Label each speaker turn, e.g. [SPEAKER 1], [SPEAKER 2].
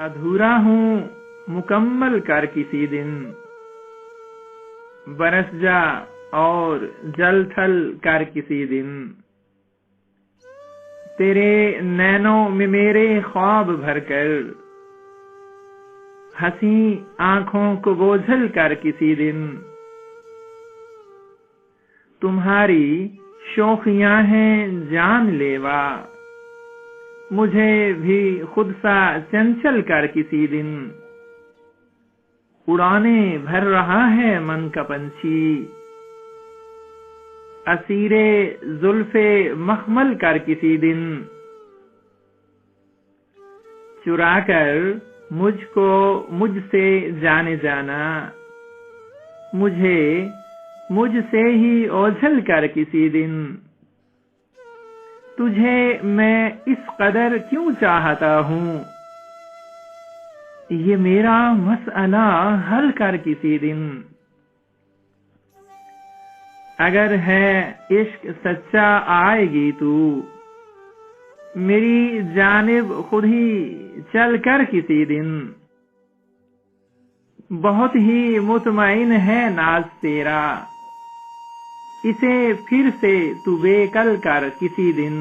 [SPEAKER 1] ادھورا ہوں مکمل کر کسی دن، برس جا اور جل تھل کر کسی دن، تیرے نینوں میں میرے خواب بھر کر، ہنسی آنکھوں کو بوجھل کر کسی دن، تمہاری شوخیاں ہیں جان لیوا، مجھے بھی خود سا چنچل کر کسی دن، اڑانے بھر رہا ہے من کا پنچھی، اسیر زلف مخمل کر کسی دن، چرا کر مجھ کو مجھ سے جانے جانا، مجھے مجھ سے ہی اوجھل کر کسی دن، تجھے میں اس قدر کیوں چاہتا ہوں، یہ میرا مسئلہ حل کر کسی دن، اگر ہے عشق سچا آئے گی تو، میری جانب خود ہی چل کر کسی دن، بہت ہی مطمئن ہے ناز تیرا، اسے پھر سے تو بے کل کر کسی دن۔